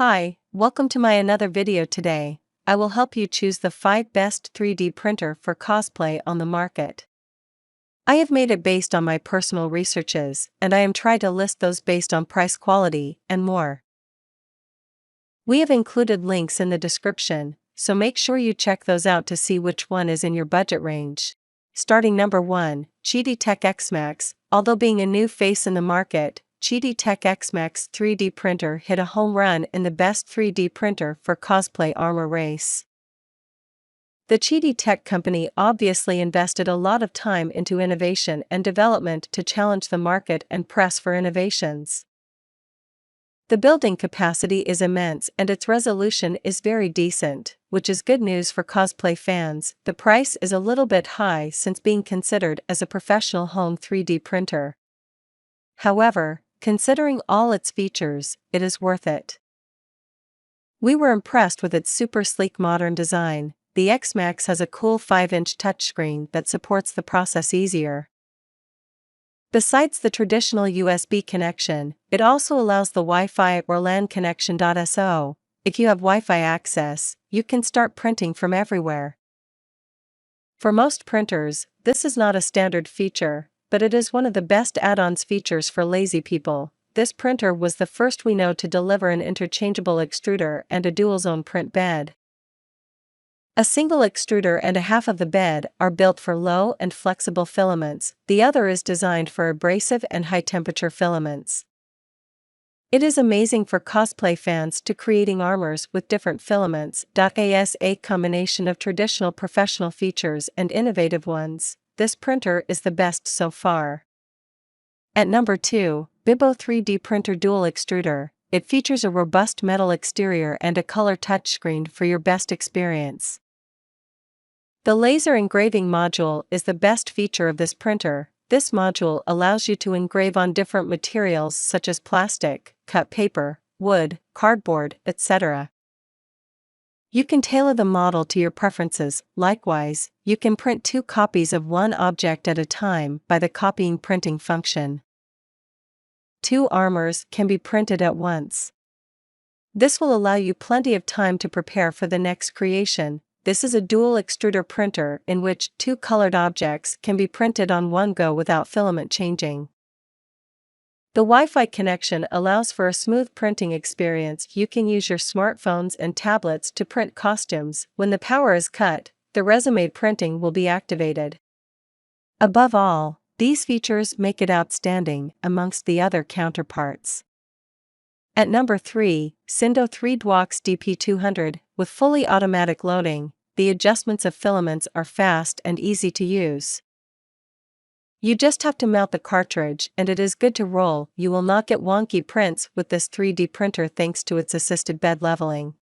Hi, welcome to my another video today. I will help you choose the 5 best 3D printer for cosplay on the market. I have made it based on my personal researches, and I am trying to list those based on price, quality, and more. We have included links in the description, so make sure you check those out to see which one is in your budget range. Starting number 1, Tech X Max. Although being a new face in the market, Tech X Max 3D printer hit a home run in the best 3D printer for cosplay armor race. The Tech company obviously invested a lot of time into innovation and development to challenge the market and press for innovations. The building capacity is immense and its resolution is very decent, which is good news for cosplay fans. The price is a little bit high since being considered as a professional home 3D printer. However, considering all its features, it is worth it. We were impressed with its super sleek modern design. The X-Max has a cool 5-inch touchscreen that supports the process easier. Besides the traditional USB connection, it also allows the Wi-Fi or LAN connection. So, if you have Wi-Fi access, you can start printing from everywhere. For most printers, this is not a standard feature, but it is one of the best add-ons features for lazy people. This printer was the first we know to deliver an interchangeable extruder and a dual-zone print bed. A single extruder and a half of the bed are built for low and flexible filaments, the other is designed for abrasive and high-temperature filaments. It is amazing for cosplay fans to creating armors with different filaments. As a combination of traditional professional features and innovative ones, this printer is the best so far. At number 2, Bibbo 3D Printer Dual Extruder. It features a robust metal exterior and a color touchscreen for your best experience. The laser engraving module is the best feature of this printer. This module allows you to engrave on different materials such as plastic, cut paper, wood, cardboard, etc. You can tailor the model to your preferences. Likewise, you can print 2 copies of one object at a time by the copying printing function. 2 armors can be printed at once. This will allow you plenty of time to prepare for the next creation. This is a dual extruder printer in which 2 colored objects can be printed on one go without filament changing. The Wi-Fi connection allows for a smooth printing experience. You can use your smartphones and tablets to print costumes. When the power is cut, the resume printing will be activated. Above all, these features make it outstanding amongst the other counterparts. At number 3, Sindo 3 Dwox DP200. With fully automatic loading, the adjustments of filaments are fast and easy to use. You just have to mount the cartridge and it is good to roll. You will not get wonky prints with this 3D printer thanks to its assisted bed leveling.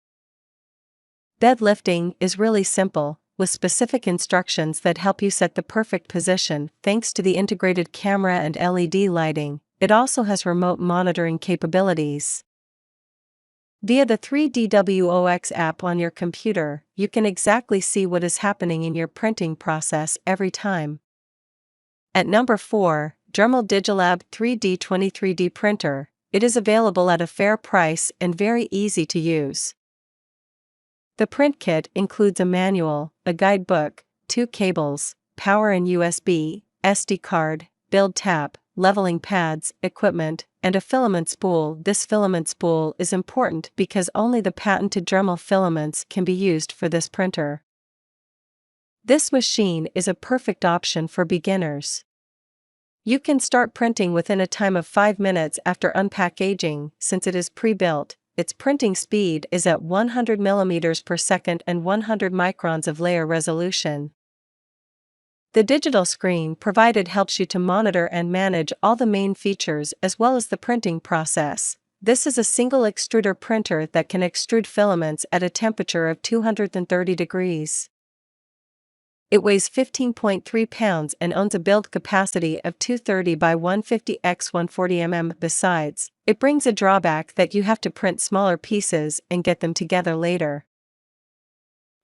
Bed lifting is really simple, with specific instructions that help you set the perfect position. Thanks to the integrated camera and LED lighting, it also has remote monitoring capabilities. Via the 3DWOX app on your computer, you can exactly see what is happening in your printing process every time. At number 4, Dremel Digilab 3D printer. It is available at a fair price and very easy to use. The print kit includes a manual, a guidebook, 2 cables, power and USB, SD card, build tab, leveling pads, equipment, and a filament spool. This filament spool is important because only the patented Dremel filaments can be used for this printer. This machine is a perfect option for beginners. You can start printing within a time of 5 minutes after unpackaging. Since it is pre-built, its printing speed is at 100 mm per second and 100 microns of layer resolution. The digital screen provided helps you to monitor and manage all the main features as well as the printing process. This is a single extruder printer that can extrude filaments at a temperature of 230 degrees. It weighs 15.3 pounds and owns a build capacity of 230 by 150 x 140 mm. Besides, it brings a drawback that you have to print smaller pieces and get them together later.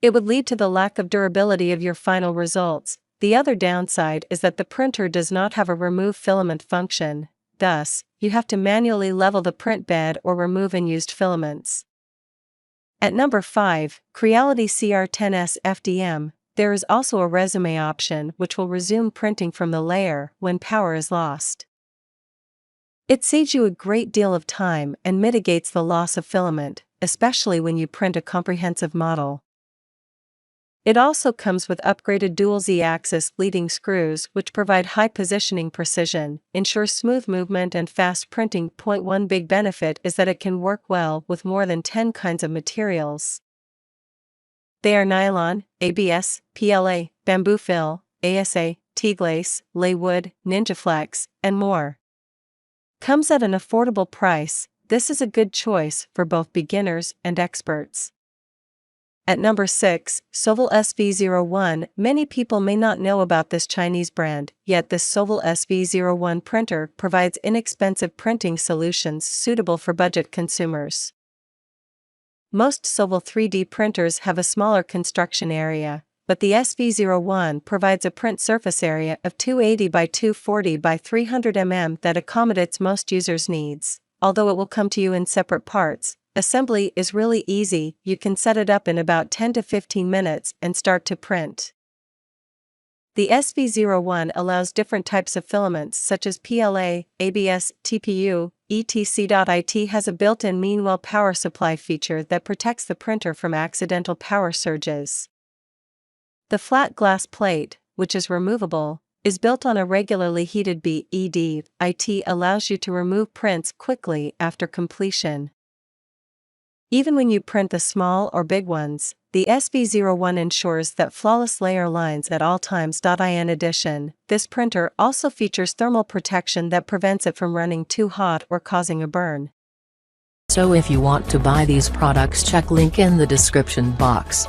It would lead to the lack of durability of your final results. The other downside is that the printer does not have a remove filament function, thus, you have to manually level the print bed or remove unused filaments. At number 5, Creality CR10S FDM, there is also a resume option which will resume printing from the layer when power is lost. It saves you a great deal of time and mitigates the loss of filament, especially when you print a comprehensive model. It also comes with upgraded dual Z-axis leading screws which provide high positioning precision, ensure smooth movement and fast printing. One big benefit is that it can work well with more than 10 kinds of materials. They are nylon, ABS, PLA, bamboo fill, ASA, T-glace, lay wood, NinjaFlex, and more. Comes at an affordable price. This is a good choice for both beginners and experts. At number 6, Soval SV01. Many people may not know about this Chinese brand, yet this Soval SV01 printer provides inexpensive printing solutions suitable for budget consumers. Most Soval 3D printers have a smaller construction area, but the SV01 provides a print surface area of 280 by 240 by 300 mm that accommodates most users' needs. Although it will come to you in separate parts, assembly is really easy. You can set it up in about 10 to 15 minutes and start to print. The SV01 allows different types of filaments such as PLA, ABS, TPU, etc. It has a built-in mean-well power supply feature that protects the printer from accidental power surges. The flat glass plate, which is removable, is built on a regularly heated BED. It allows you to remove prints quickly after completion. Even when you print the small or big ones, the SV01 ensures that flawless layer lines at all times. In addition, this printer also features thermal protection that prevents it from running too hot or causing a burn. So if you want to buy these products, check link in the description box.